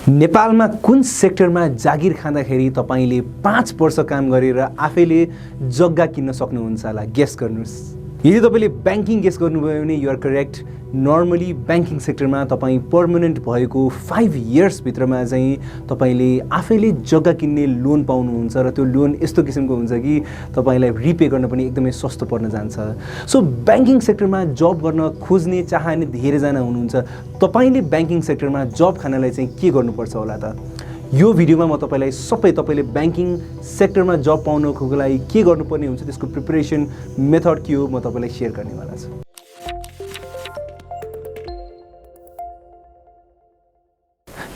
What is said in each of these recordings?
नेपालमा कुन सेक्टरमा जागिर खाँदाखेरि तपाईले 5 वर्ष काम गरेर आफैले जग्गा किन्न सक्नुहुन्छ होला गेस गर्नुस्। यदि तपाईले बैंकिङ गेस गर्नुभयो भने you are correct. Normally banking सेक्टरमा तपाई पर्मनेन्ट भएको 5 इयर्स भित्रमा चाहिँ तपाईले आफैले जग्गा किन्ने लोन पाउनुहुन्छ र त्यो लोन यस्तो किसिमको हुन्छ कि तपाईलाई रिपे गर्न पनि एकदमै सस्तो पर्न जान्छ। सो बैंकिङ सेक्टरमा जब गर्न खोज्ने चाहने धेरै जना हुनुहुन्छ। तपाईले बैंकिङ सेक्टरमा जब खानलाई चाहिँ के गर्नुपर्छ होला त? यो भिडियोमा म तपाईलाई तपाईले बैंकिङ सेक्टरमा जब पाउनको लागि के गर्नुपर्ने हुन्छ त्यसको प्रिपरेसन मेथड के हो म तपाईलाई शेयर गर्नेवाला छु।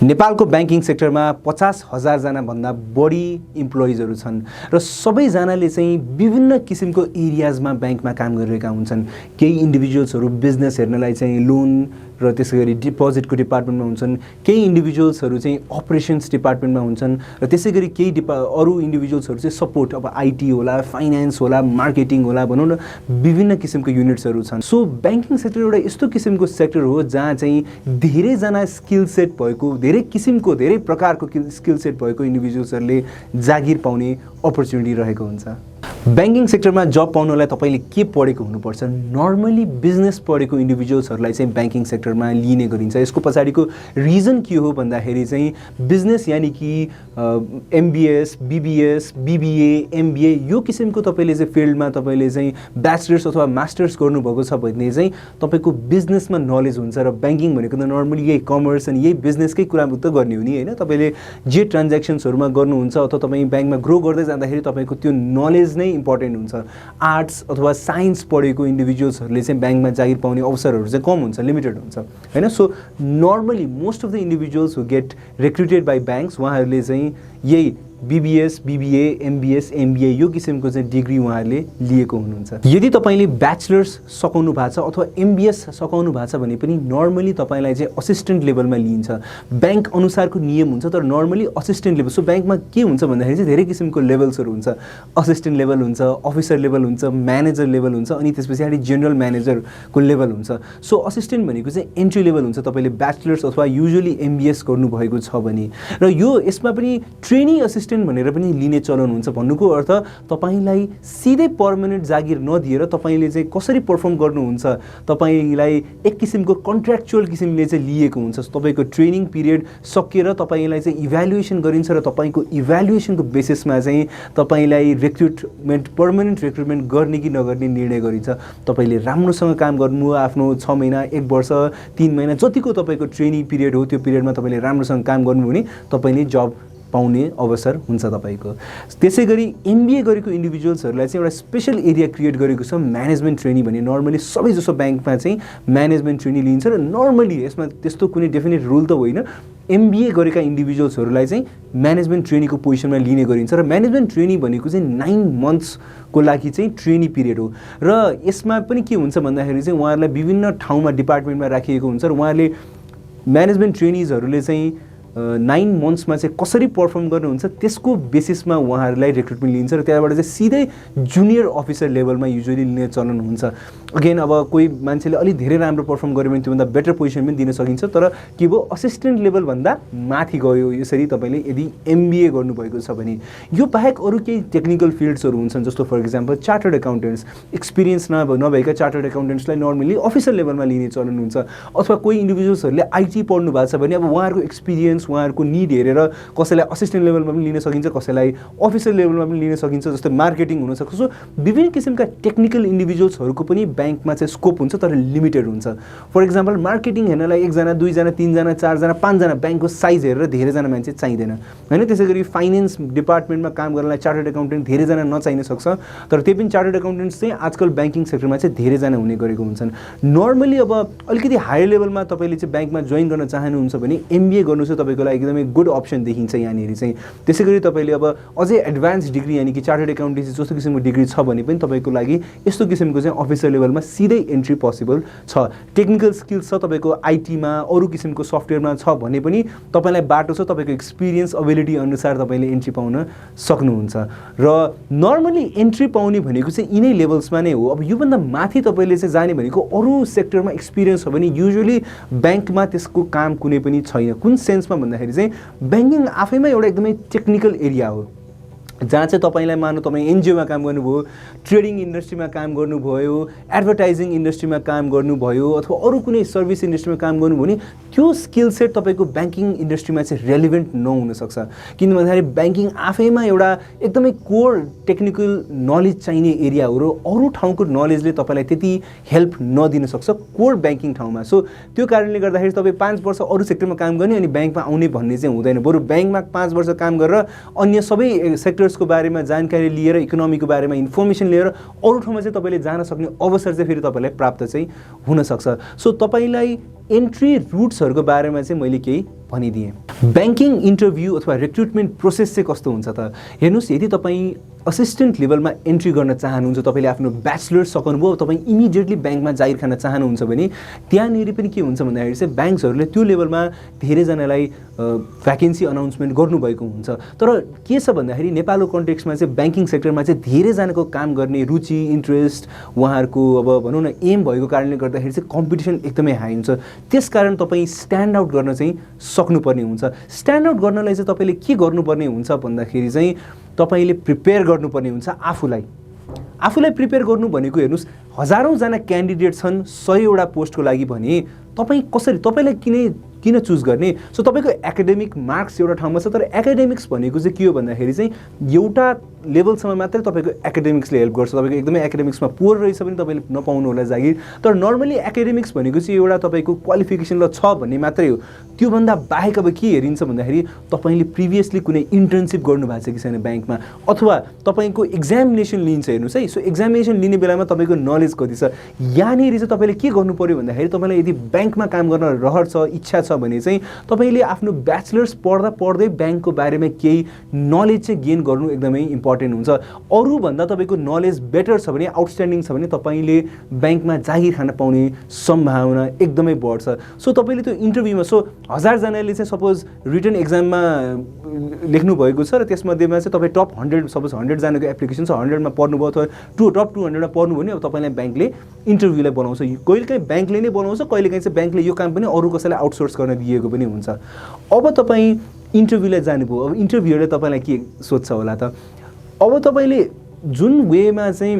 नेपालको बैंकिङ सेक्टरमा 50,000 जना भन्दा बढी इम्प्लोइजहरु छन् र सबैजनाले चाहिँ विभिन्न किसिमको एरियाजमा बैंकमा काम गरिरहेका हुन्छन्। केही इन्डिभिजुअल्सहरु बिजनेस हेर्नलाई चाहिँ लोन र त्यसैगरी डिपोजिटको डिपार्टमेन्टमा हुन्छन्, केही इन्डिभिजुअल्सहरु चाहिँ अपरेशन्स डिपार्टमेन्टमा हुन्छन् र त्यसैगरी केही अरु इन्डिभिजुअल्सहरु चाहिँ सपोर्ट अब आईटी होला, फाइनान्स होला, मार्केटिङ होला भनौं न विभिन्न किसिमको युनिट्सहरु छन्। सो बैंकिङ सेक्टर एउटा यस्तो किसिमको सेक्टर हो जहाँ चाहिँ धेरै जना स्किल सेट भएको, धेरै किसिमको धेरै प्रकारको स्किल सेट भएको इन्डिभिजुअल्सहरुले जागिर पाउने अपर्च्युनिटी रहेको हुन्छ। बैंकिङ सेक्टरमा जब पाउनलाई तपाईले के पढेको हुनुपर्छ? नर्मली बिजनेस पढेको इन्डिभिजुअल्सहरुलाई चाहिँ बैंकिङ सेक्टरमा लिने गरिन्छ। यसको पछाडीको रिजन के हो भन्दाखेरि चाहिँ बिजनेस यानी कि एमबीएस, बीबीएस, बीबीए, एमबीए यो किसिमको तपाईले चाहिँ फिल्डमा तपाईले चाहिँ ब्याचलर्स अथवा मास्टर्स गर्नुभएको छ भने चाहिँ तपाईको बिजनेसमा नलेज हुन्छ र बैंकिङ भनेको त नर्मली यही कमर्स अनि यही बिजनेसकै कुरा त गर्ने हो नि हैन। तपाईले जे ट्रान्ज्याक्सन्सहरुमा गर्नुहुन्छ अथवा तपाई बैंकमा ग्रो गर्दै जाँदाखेरि तपाईको त्यो नलेज नै इम्पोर्टेन्ट हुन्छ। आर्ट्स अथवा साइन्स पढेको इन्डिभिजुअल्सहरुले चाहिँ बैंकमा जागिर पाउने अवसरहरु चाहिँ कम हुन्छ, लिमिटेड हुन्छ हैन। So normally most of the individuals who get recruited by banks उहाँहरुले चाहिँ यही बीबीएस, बीबीए, एमबीएस, एमबीए यो किसिमको चाहिँ डिग्री उहाँहरुले लिएको हुनुहुन्छ। यदि तपाईले ब्याचलर्स सकाउनु भएको छ अथवा एमबीएस सकाउनु भएको छ भने पनि नर्मली तपाईलाई चाहिँ असिस्टेन्ट लेभलमा लिइन्छ। बैंक अनुसारको नियम हुन्छ तर नर्मली असिस्टेन्ट लेभल। सो बैंकमा के हुन्छ भन्दाखेरि चाहिँ धेरै किसिमको लेभल्सहरु हुन्छ। असिस्टेन्ट लेभल हुन्छ, अफिसर लेभल हुन्छ, म्यानेजर लेभल हुन्छ अनि त्यसपछि जनरल म्यानेजरको लेभल हुन्छ। सो असिस्टेन्ट भनेको चाहिँ एन्ट्री लेभल हुन्छ तपाईले ब्याचलर्स अथवा युजुअली एमबीएस गर्नु भएको छ भने। र यो यसमा पनि ट्रेनी असिस्टेन्ट भनेर पनि लिने चलन हुन्छ। भन्नुको अर्थ तपाईलाई सिधै पर्मनेन्ट जागिर नदिएर तपाईले चाहिँ कसरी परफर्म गर्नुहुन्छ तपाईलाई एक किसिमको कन्ट्र्याक्चुअल किसिमले चाहिँ लिएको हुन्छ। तपाईको ट्रेनिङ पिरियड सकिएर तपाईलाई चाहिँ इभ्यालुएसन गरिन्छ र तपाईको इभ्यालुएसनको बेसिसमा चाहिँ तपाईलाई रिक्रुटमेन्ट पर्मनेन्ट रिक्रुटमेन्ट गर्ने कि नगर्ने निर्णय गरिन्छ। तपाईले राम्रोसँग काम गर्नु, आफ्नो 6 महिना, 1 वर्ष, 3 महिना जतिको तपाईको ट्रेनिङ पिरियड हो त्यो पिरियडमा तपाईले राम्रोसँग काम गर्नु भने तपाईले जब पाउने अवसर हुन्छ तपाईको। त्यसैगरी एमबीए गरेको इन्डिभिजुअल्सहरुलाई चाहिँ एउटा स्पेशल एरिया क्रिएट गरेको छ म्यानेजमेन्ट ट्रेनी भन्ने। नर्मली सबै जसो बैंकमा चाहिँ म्यानेजमेन्ट ट्रेनी लिन्छ र नर्मली यसमा त्यस्तो कुनै डेफिनेट रुल त होइन। एमबीए गरेका इन्डिभिजुअल्सहरुलाई चाहिँ म्यानेजमेन्ट ट्रेनीको पोजिसनमा लिने गरिन्छ र म्यानेजमेन्ट ट्रेनी भनेको चाहिँ 9 मन्थ्सको लागि चाहिँ ट्रेनी पिरियड हो। र यसमा पनि के हुन्छ भन्दाखेरि चाहिँ उहाँहरुलाई विभिन्न ठाउँमा डिपार्टमेन्टमा राखिएको हुन्छ र उहाँहरुले म्यानेजमेन्ट ट्रेनीजहरुले चाहिँ 9 मन्थ्समा चाहिँ कसरी परफर्म गर्नुहुन्छ त्यसको बेसिसमा उहाँहरुलाई रिक्रुटमेन्ट लिन्छ र त्यहाँबाट चाहिँ सिधै जुनियर अफिसर लेभलमा युजुअली लिने चलन हुन्छ। अगेन अब कोही मान्छेले अलि धेरै राम्रो परफर्म गर्यो भने त्योभन्दा बेटर पोजिसन पनि दिन सकिन्छ तर के भयो असिस्टेन्ट लेभल भन्दा माथि गयो यसरी तपाईले यदि एमबीए गर्नुभएको छ भने। यो बाहेक अरु केही टेक्निकल फिल्ड्सहरु हुन्छन् जस्तो for example chartered accountants. Experience नभएका चार्टर्ड अकाउन्टेन्ट्सलाई नर्मली अफिसर लेभलमा लिने चलन हुन्छ। अथवा कोही इन्डिभिजुअल्सहरुले आईटी पढ्नु भएको छ भने अब उहाँहरुको एक्सपिरियन्स उहाँहरुको नीड हेरेर कसैलाई असिस्टेन्ट लेभलमा पनि लिन सकिन्छ, कसैलाई अफिसर लेभलमा पनि लिन सकिन्छ। जस्तै मार्केटिङ हुन सक्छ। सो विभिन्न किसिमका टेक्निकल इन्डिभिजुअल्सहरुको पनि बैंकमा चाहिँ स्कोप हुन्छ तर लिमिटेड हुन्छ। फर एक्जाम्पल मार्केटिङ हेर्नलाई 1 जना, 2 जना, 3 जना, 4 जना, 5 जना बैंकको साइज हेरेर धेरै जना मान्छे चाहिदैन हैन। त्यसैगरी फाइनान्स डिपार्टमेन्टमा काम गर्नलाई चार्टर्ड अकाउन्टेन्ट धेरै जना नचाहिन सक्छ तर त्यही पनि चार्टर्ड अकाउन्टेन्ट्स चाहिँ आजकल बैंकिङ सेक्टरमा चाहिँ धेरै जना हुने गरेको हुन्छन्। नर्मली अब अलिकति हायर लेभलमा तपाईले चाहिँ बैंकमा जोइन गर्न चाहनुहुन्छ भने एमबीए गर्नु चाहिँ तपाईको लागि एकदमै गुड अप्सन देखिन्छ यहाँनेरि चाहिँ। त्यसैगरी तपाईले अब अझै एडभान्स डिग्री यानी कि चार्टर्ड अकाउन्टेन्सी जस्तो किसिमको डिग्री छ भने पनि तपाईको लागि यस्तो किसिमको चाहिँ अफिसर लेभलमा सिधै एन्ट्री पोसिबल छ। टेक्निकल स्किल्स छ तपाईको आईटीमा, अरु किसिमको सफ्टवेयरमा छ भने पनि तपाईलाई बाटो छ। तपाईको एक्सपिरियन्स एबिलिटी अनुसार तपाईले एन्ट्री पाउन सक्नुहुन्छ र नर्मली एन्ट्री पाउने भनेको चाहिँ यिनै लेभल्समा नै हो। अब यो भन्दा माथि तपाईले चाहिँ जाने भनेको अरु सेक्टरमा एक्सपिरियन्स हो भने युजुअली बैंकमा त्यसको काम कुनै पनि छैन। कुन सेन्समा भन्दाखेरि चाहिँ ब्याङ्किङ आफैमा एउटा एकदमै टेक्निकल एरिया हो, जहाँ चाहिँ तपाईँलाई मान्नु तपाईँ एनजिओमा काम गर्नुभयो, ट्रेडिङ इन्डस्ट्रीमा काम गर्नुभयो, एडभर्टाइजिङ इन्डस्ट्रीमा काम गर्नुभयो अथवा अरू कुनै सर्भिस इन्डस्ट्रीमा काम गर्नुभयो भने त्यो स्किल सेट तपाईँको ब्याङ्किङ इन्डस्ट्रीमा चाहिँ रेलिभेन्ट नहुनसक्छ। किन भन्दाखेरि ब्याङ्किङ आफैमा एउटा एकदमै कोर टेक्निकल नलेज चाहिने एरिया हो र अरू ठाउँको नलेजले तपाईँलाई त्यति हेल्प नदिन सक्छ कोर ब्याङ्किङ ठाउँमा। सो त्यो कारणले गर्दाखेरि तपाईँ 5 वर्ष अरू सेक्टरमा काम गर्ने अनि ब्याङ्कमा आउने भन्ने चाहिँ हुँदैन। बरु ब्याङ्कमा 5 वर्ष काम गरेर अन्य सबै सेक्टर्सको बारेमा जानकारी लिएर इकोनोमीको बारेमा इन्फर्मेसन लिएर अरू ठाउँमा चाहिँ तपाईँले जान सक्ने अवसर चाहिँ फेरि तपाईँलाई प्राप्त चाहिँ हुनसक्छ। सो तपाईँलाई एन्ट्री रुट्सहरूको बारेमा चाहिँ मैले केही भनिदिएँ। ब्याङ्किङ इन्टरभ्यू अथवा रिक्रुटमेन्ट प्रोसेस चाहिँ कस्तो हुन्छ त हेर्नुहोस्, यदि तपाईँ असिस्टेन्ट लेभलमा एन्ट्री गर्न चाहनुहुन्छ, तपाईँले आफ्नो ब्याचलर्स सक्नुभयो, तपाईँ इमिडिएटली ब्याङ्कमा जागिर खान चाहनुहुन्छ भने त्यहाँनिर पनि के हुन्छ भन्दाखेरि चाहिँ ब्याङ्क्सहरूले त्यो लेभलमा धेरैजनालाई भ्याकेन्सी अनाउन्समेन्ट गर्नुभएको हुन्छ। तर के छ भन्दाखेरि नेपालको कन्टेक्स्टमा चाहिँ ब्याङ्किङ सेक्टरमा चाहिँ धेरैजनाको काम गर्ने रुचि इन्ट्रेस्ट उहाँहरूको अब भनौँ न एम भएको कारणले गर्दाखेरि चाहिँ कम्पिटिसन एकदमै हाई हुन्छ। त्यसकारण तपाईँ स्ट्यान्ड आउट गर्न चाहिँ सक्नुपर्ने हुन्छ। स्ट्यान्ड आउट गर्नलाई चाहिँ तपाईँले के गर्नुपर्ने हुन्छ भन्दाखेरि चाहिँ तपाईँले प्रिपेयर गर्नुपर्ने हुन्छ। आफूलाई प्रिपेयर गर्नु भनेको हेर्नुहोस्, हजारौँजना क्यान्डिडेट छन् 100वटा पोस्टको लागि भने तपाईँ कसरी, तपाईँलाई किन चुज गर्ने? सो तपाईँको एकाडेमिक मार्क्स एउटा ठाउँमा छ, तर एकाडेमिक्स भनेको चाहिँ के हो भन्दाखेरि चाहिँ एउटा लेभलसम्म मात्रै तपाईँको एकाडेमिक्सले हेल्प गर्छ। तपाईँको एकदमै एकाडेमिक्समा पोर रहेछ भने तपाईँले नपाउनु होला जागिर। तर नर्मली एकाडेमिक्स भनेको चाहिँ एउटा तपाईँको क्वालिफिकेसन ल छ भन्ने मात्रै हो। त्योभन्दा बाहेक अब के हेरिन्छ भन्दाखेरि तपाईँले प्रिभियसली कुनै इन्टर्नसिप गर्नुभएको छ कि छैन ब्याङ्कमा, अथवा तपाईँको एक्जामिनेसन लिन्छ। हेर्नुहोस् है, सो एक्जामिनेसन लिने बेलामा तपाईँको नलेज कति छ। यहाँनिर चाहिँ तपाईँले के गर्नु पऱ्यो भन्दाखेरि तपाईँलाई यदि ब्याङ्कमा काम गर्न रहर छ, इच्छा छ भने चाहिँ तपाईँले आफ्नो ब्याचलर्स पढ्दा पढ्दै ब्याङ्कको बारेमा केही नलेज चाहिँ गेन गर्नु एकदमै इम्पोर्टेन्ट हुन्छ। अरूभन्दा तपाईँको नलेज बेटर छ भने, आउटस्ट्यान्डिङ छ भने तपाईँले ब्याङ्कमा जागिर खान पाउने सम्भावना एकदमै बढ्छ। सो तपाईँले त्यो इन्टरभ्यूमा, सो 1000जनाले चाहिँ सपोज रिटन एक्जाममा लेख्नुभएको छ र त्यसमध्येमा चाहिँ तपाईँ टप 100, सपोज 100जनाको एप्लिकेसन छ, 100मा पढ्नुभयो अथवा टप 200मा पढ्नुभयो भने अब तपाईँलाई ब्याङ्कले इन्टरभ्यूलाई बनाउँछ। कहिलेकाहीँ ब्याङ्कले नै बनाउँछ, कहिलेकाहीँ चाहिँ ब्याङ्कले यो काम पनि अरू कसैलाई आउटसोर्स गर्न दिएको पनि हुन्छ। अब तपाईँ इन्टरभ्यूलाई जानुभयो, अब इन्टरभ्यूले तपाईँलाई के सोध्छ होला त? अब तपाईँले जुन वेमा चाहिँ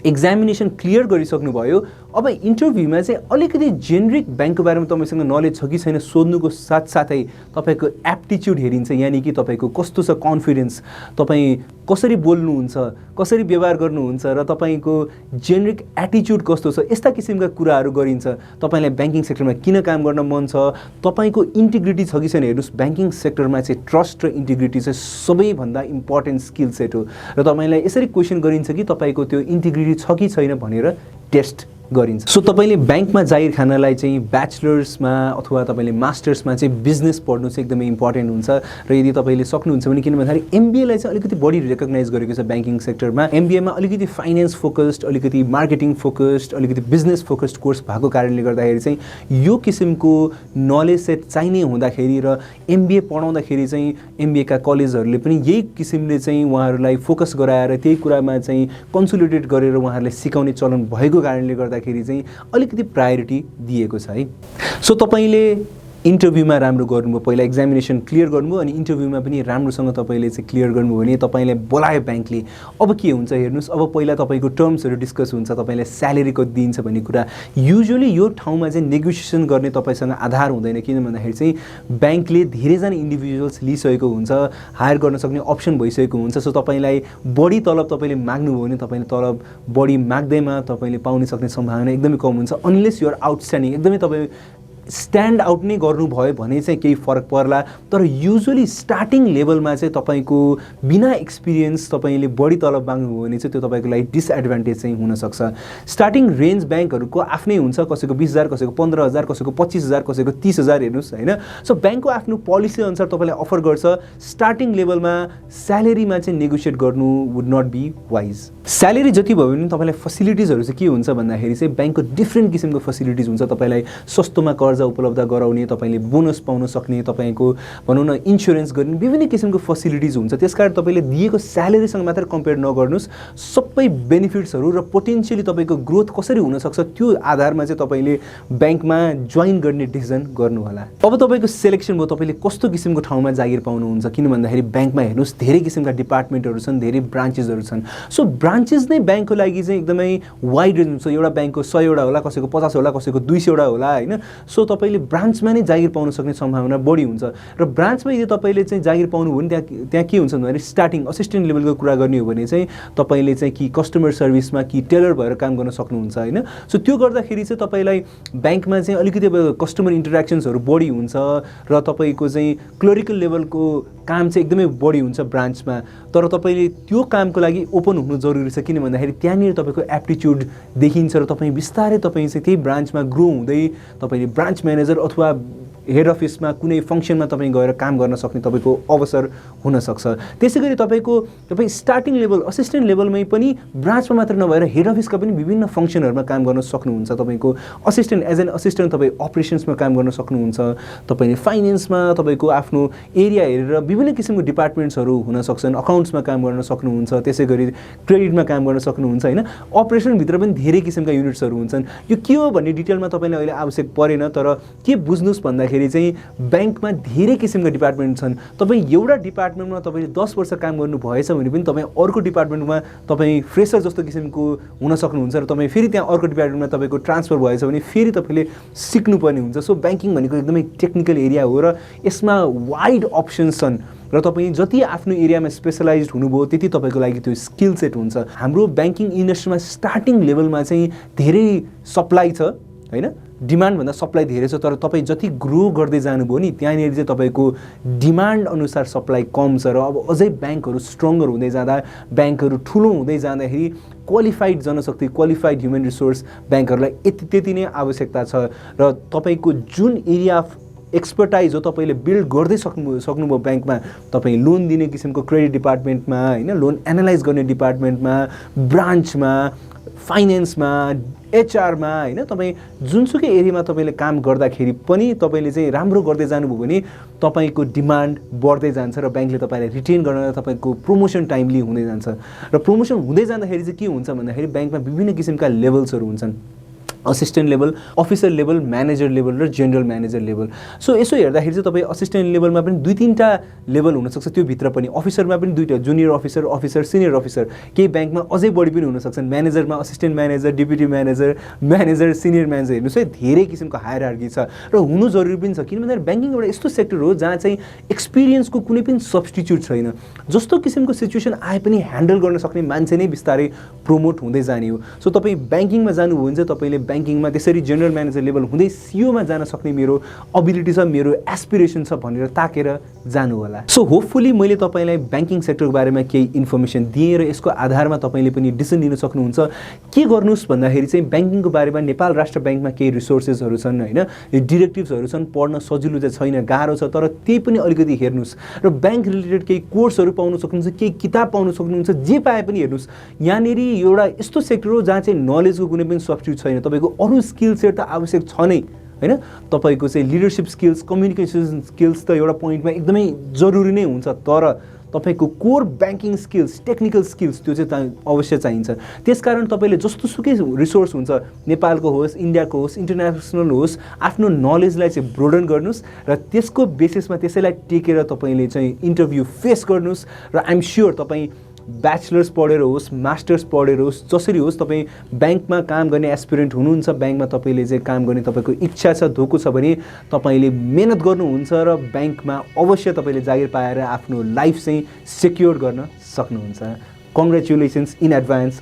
एक्जामिनेसन क्लियर गरिसक्नुभयो, अब इन्टरभ्यूमा चाहिँ अलिकति जेनरिक ब्याङ्कको बारेमा तपाईँसँग नलेज छ कि छैन सोध्नुको साथसाथै तपाईँको एप्टिच्युड हेरिन्छ। यानि कि तपाईँको कस्तो छ कन्फिडेन्स, तपाईँ कसरी बोल्नुहुन्छ, कसरी व्यवहार गर्नुहुन्छ र तपाईँको जेनरिक एटिच्युड कस्तो छ, यस्ता किसिमका कुराहरू गरिन्छ। तपाईँलाई ब्याङ्किङ सेक्टरमा किन काम गर्न मन छ, तपाईँको इन्टिग्रिटी छ कि छैन। हेर्नुहोस्, ब्याङ्किङ सेक्टरमा चाहिँ ट्रस्ट र इन्टिग्रिटी चाहिँ सबैभन्दा इम्पोर्टेन्ट स्किल सेट हो र तपाईँलाई यसरी क्वेसन गरिन्छ कि तपाईँको त्यो इन्टिग्रिटी छ कि छैन भनेर टेस्ट गरिन्छ। सो तपाईँले ब्याङ्कमा जागिर खानलाई चाहिँ ब्याचलर्समा अथवा तपाईँले मास्टर्समा चाहिँ बिजनेस पढ्नु चाहिँ एकदमै इम्पोर्टेन्ट हुन्छ। र यदि तपाईँले सक्नुहुन्छ भने, किन भन्दाखेरि एमबिएलाई चाहिँ अलिकति बढी रिकगनाइज गरेको छ ब्याङ्किङ सेक्टरमा। एमबिएमा अलिकति फाइनेन्स फोकस्ड, अलिकति मार्केटिङ फोकस्ड, अलिकति बिजनेस फोकस्ड कोर्स भएको कारणले गर्दाखेरि चाहिँ यो किसिमको नलेज सेट चाहिने हुँदाखेरि र एमबिए पढाउँदाखेरि चाहिँ एमबिएका कलेजहरूले पनि यही किसिमले चाहिँ उहाँहरूलाई फोकस गराएर त्यही कुरामा चाहिँ कन्सोलिडेट गरेर उहाँहरूलाई सिकाउने चलन भएको कारणले गर्दाखेरि चाहिँ अलिकति प्रायोरिटी दिएको छ है। सो तपाईँले इन्टरभ्यूमा राम्रो गर्नुभयो, पहिला एक्जामिनेसन क्लियर गर्नुभयो अनि इन्टरभ्यूमा पनि राम्रोसँग तपाईँले चाहिँ क्लियर गर्नुभयो भने तपाईँलाई बोलायो ब्याङ्कले। अब के हुन्छ हेर्नुहोस्, अब पहिला तपाईँको टर्म्सहरू डिस्कस हुन्छ, तपाईँलाई स्यालेरी कति दिन्छ भन्ने कुरा। युजुअली यो ठाउँमा चाहिँ नेगोसिएसन गर्ने तपाईँसँग आधार हुँदैन, किन भन्दाखेरि चाहिँ ब्याङ्कले धेरैजना इन्डिभिजुअल्स लिइसकेको हुन्छ, हायर गर्न सक्ने अप्सन भइसकेको हुन्छ। सो तपाईँलाई बढी तलब तपाईँले माग्नुभयो भने तपाईँले तलब बढी माग्दैमा तपाईँले पाउन सक्ने सम्भावना एकदमै कम हुन्छ, अनलेस युआर आउटस्ट्यान्डिङ, एकदमै तपाईँ स्ट्यान्ड आउट नै गर्नुभयो भने चाहिँ केही फरक पर्ला। तर युजुअली स्टार्टिङ लेभलमा चाहिँ तपाईँको बिना एक्सपिरियन्स तपाईँले बढी तलब माग्नुभयो भने चाहिँ त्यो तपाईँको लागि डिसएडभान्टेज चाहिँ हुनसक्छ। स्टार्टिङ रेन्ज ब्याङ्कहरूको आफ्नै हुन्छ, कसैको 20,000, कसैको 15,000, कसैको 25,000, कसैको 30,000 हेर्नुहोस् होइन। सो ब्याङ्कको आफ्नो पोलिसी अनुसार तपाईँलाई अफर गर्छ। स्टार्टिङ लेभलमा स्यालेरीमा चाहिँ नेगोसिएट गर्नु would not be wise. Salary जति भयो भने तपाईँलाई फेसिलिटिजहरू चाहिँ के हुन्छ भन्दाखेरि चाहिँ ब्याङ्कको डिफ्रेन्ट किसिमको फेसिलिटिज हुन्छ। तपाईँलाई सस्तोमा कर्जा कर्जा उपलब्ध गराउने, तपाईँले बोनस पाउन सक्ने, तपाईँको भनौँ न इन्स्योरेन्स गर्ने विभिन्न किसिमको फेसिलिटिज हुन्छ। त्यसकारण तपाईँले दिएको स्यालेरीसँग मात्र कम्पेयर नगर्नुहोस्, सबै बेनिफिट्सहरू र पोटेन्सियली तपाईँको ग्रोथ कसरी हुनसक्छ त्यो आधारमा चाहिँ तपाईँले ब्याङ्कमा जोइन गर्ने डिसिजन गर्नु होला। अब तपाईँको सेलेक्सन भयो, तपाईँले कस्तो किसिमको ठाउँमा जागिर पाउनुहुन्छ, किन भन्दाखेरि ब्याङ्कमा हेर्नुहोस् धेरै किसिमका डिपार्टमेन्टहरू छन्, धेरै ब्रान्चेसहरू छन्। सो ब्रान्चेस नै ब्याङ्कको लागि चाहिँ एकदमै वाइड रेन्ज हुन्छ। एउटा ब्याङ्कको 100 वटा होला, कसैको 50 होला, कसैको 200 वटा होला होइन। सो तपाईँले ब्रान्चमा नै जागिर पाउन सक्ने सम्भावना बढी हुन्छ। र ब्रान्चमा यदि तपाईँले चाहिँ जागिर पाउनु हो भने त्यहाँ के हुन्छ भन्दाखेरि स्टार्टिङ असिस्टेन्ट लेभलको कुरा गर्ने हो भने चाहिँ तपाईँले चाहिँ कि कस्टमर सर्भिसमा कि टेलर भएर काम गर्न सक्नुहुन्छ होइन। सो त्यो गर्दाखेरि चाहिँ तपाईँलाई ब्याङ्कमा चाहिँ अलिकति कस्टमर इन्टरेक्सन्सहरू बढी हुन्छ र तपाईँको चाहिँ क्लरिकल लेभलको काम चाहिँ एकदमै बढी हुन्छ ब्रान्चमा। तर तपाईँले त्यो कामको लागि ओपन हुनु जरुरी छ, किन भन्दाखेरि त्यहाँनिर तपाईँको एप्टिट्युड देखिन्छ र तपाईँ बिस्तारै तपाईँ चाहिँ त्यही ब्रान्चमा ग्रो हुँदै तपाईँले ब्रान्च म्यानेजर अथवा हेड अफिसमा कुनै फङ्सनमा तपाईँ गएर काम गर्न सक्ने तपाईँको अवसर हुनसक्छ। त्यसै गरी तपाईँ स्टार्टिङ लेभल असिस्टेन्ट लेभलमै पनि ब्रान्चमा मात्र नभएर हेड अफिसका पनि विभिन्न फङ्सनहरूमा काम गर्न सक्नुहुन्छ। तपाईँको असिस्टेन्ट एज एन असिस्टेन्ट तपाईँ अपरेसन्समा काम गर्न सक्नुहुन्छ, तपाईँले फाइनेन्समा तपाईँको आफ्नो एरिया हेरेर विभिन्न किसिमको डिपार्टमेन्ट्सहरू हुनसक्छन्, अकाउन्ट्समा काम गर्न सक्नुहुन्छ, त्यसै गरी क्रेडिटमा काम गर्न सक्नुहुन्छ होइन। अपरेसनभित्र पनि धेरै किसिमका युनिट्सहरू हुन्छन्। यो के हो भन्ने डिटेलमा तपाईँलाई अहिले आवश्यक परेन, तर के बुझ्नुहोस् भन्दाखेरि चाहिँ ब्याङ्कमा धेरै किसिमका डिपार्टमेन्ट छन्। तपाईँ एउटा डिपार्टमेन्टमा तपाईँले 10 वर्ष काम गर्नु भएछ भने पनि तपाईँ अर्को डिपार्टमेन्टमा तपाईँ फ्रेसर जस्तो किसिमको हुन सक्नुहुन्छ र तपाईँ फेरि त्यहाँ अर्को डिपार्टमेन्टमा तपाईँको ट्रान्सफर भएछ भने फेरि तपाईँले सिक्नुपर्ने हुन्छ। सो ब्याङ्किङ भनेको एकदमै टेक्निकल एरिया हो र यसमा वाइड अप्सन्स छन् र तपाईँ जति आफ्नो एरियामा स्पेसलाइज्ड हुनुभयो त्यति तपाईँको लागि त्यो स्किल सेट हुन्छ। हाम्रो ब्याङ्किङ इन्डस्ट्रीमा स्टार्टिङ लेभलमा चाहिँ धेरै सप्लाई छ होइन, डिमान्डभन्दा सप्लाई धेरै छ। तर तपाईँ जति ग्रो गर्दै जानुभयो नि त्यहाँनिर चाहिँ तपाईँको डिमान्ड अनुसार सप्लाई कम छ र अब अझै ब्याङ्कहरू स्ट्रङ्गर हुँदै जाँदा, ब्याङ्कहरू ठुलो हुँदै जाँदाखेरि क्वालिफाइड जनशक्ति, क्वालिफाइड ह्युमन रिसोर्स ब्याङ्कहरूलाई त्यति नै आवश्यकता छ। र तपाईँको जुन एरिया अफ एक्सपर्टाइज हो तपाईँले बिल्ड गर्दै सक्नुभयो ब्याङ्कमा, तपाईँ लोन दिने किसिमको क्रेडिट डिपार्टमेन्टमा होइन, लोन एनालाइज गर्ने डिपार्टमेन्टमा, ब्रान्चमा, फाइनेन्समा, एचआरमा होइन, तपाईँ जुनसुकै एरियामा तपाईँले काम गर्दाखेरि पनि तपाईँले चाहिँ राम्रो गर्दै जानुभयो भने तपाईँको डिमान्ड बढ्दै जान्छ र ब्याङ्कले तपाईँलाई रिटेन गर्न तपाईँको प्रमोसन टाइमली हुँदै जान्छ। र प्रमोसन हुँदै जाँदाखेरि चाहिँ के हुन्छ भन्दाखेरि ब्याङ्कमा विभिन्न किसिमका लेभल्सहरू हुन्छन्, assistant level, officer level, manager level र जेनरल म्यानेजर लेभल। सो यसो हेर्दाखेरि चाहिँ तपाईँ असिस्टेन्ट लेभलमा पनि 2-3टा लेभल हुनसक्छ, त्योभित्र पनि अफिसरमा पनि 2टा, junior officer, officer, senior officer, केही ब्याङ्कमा अझै बढी पनि हुनसक्छन्। म्यानेजरमा assistant manager, deputy manager, manager, senior manager, हेर्नुहोस् है धेरै किसिमको हायरार्की छ र हुनु जरुरी पनि छ। किन भन्दाखेरि ब्याङ्किङ एउटा यस्तो सेक्टर हो जहाँ चाहिँ एक्सपिरियन्सको कुनै पनि सब्स्टिट्युट छैन। जस्तो किसिमको सिचुएसन आए पनि ह्यान्डल गर्न सक्ने मान्छे नै बिस्तारै प्रमोट हुँदै जाने हो। सो तपाईँ ब्याङ्किङमा जानुभयो भने चाहिँ तपाईँले ब्याङ्किङमा त्यसरी जेनरल म्यानेजर लेभल हुँदै सिओमा जान सक्ने मेरो अबिलिटी छ, मेरो एस्पिरेसन छ भनेर ताकेर जानु होला। सो होपफुली मैले तपाईँलाई ब्याङ्किङ सेक्टरको बारेमा केही इन्फर्मेसन दिएँ र यसको आधारमा तपाईँले पनि डिसिसन लिन सक्नुहुन्छ। के गर्नुहोस् भन्दाखेरि चाहिँ ब्याङ्किङको बारेमा नेपाल राष्ट्र ब्याङ्कमा केही रिसोर्सेसहरू छन् होइन, डिरेक्टिभ्सहरू छन्, पढ्न सजिलो चाहिँ छैन, गाह्रो छ, तर त्यही पनि अलिकति हेर्नुहोस् र ब्याङ्क रिलेटेड केही कोर्सहरू पाउन सक्नुहुन्छ, केही किताब पाउन सक्नुहुन्छ, जे पाए पनि हेर्नुहोस्। यहाँनिर एउटा यस्तो सेक्टर हो जहाँ चाहिँ नलेजको कुनै पनि सब्स्टिट्युट छैन। तपाईँको अरू स्किल सेट त आवश्यक छ नै होइन, तपाईँको चाहिँ लिडरसिप स्किल्स, कम्युनिकेसन स्किल्स त एउटा पोइन्टमा एकदमै जरुरी नै हुन्छ, तर तपाईँको core banking skills, technical skills त्यो चाहिँ अवश्य चाहिन्छ। त्यसकारण तपाईँले जस्तोसुकै रिसोर्स हुन्छ, नेपालको होस्, इन्डियाको होस्, इन्टरनेसनल होस्, आफ्नो नलेजलाई चाहिँ ब्रोडन गर्नुहोस् र त्यसको बेसिसमा त्यसैलाई टेकेर तपाईँले चाहिँ इन्टरभ्यू फेस गर्नुहोस्। र आइएम स्योर तपाईँ ब्याचलर्स पढेर होस्, मास्टर्स पढेर होस्, जसरी होस् तपाईँ ब्याङ्कमा काम गर्ने एस्पिरेन्ट हुनुहुन्छ, ब्याङ्कमा तपाईँले चाहिँ काम गर्ने तपाईँको इच्छा छ, धोको छ भने तपाईँले मेहनत गर्नुहुन्छ र ब्याङ्कमा अवश्य तपाईँले जागिर पाएर आफ्नो लाइफ चाहिँ सेक्योर गर्न सक्नुहुन्छ। Congratulations in advance.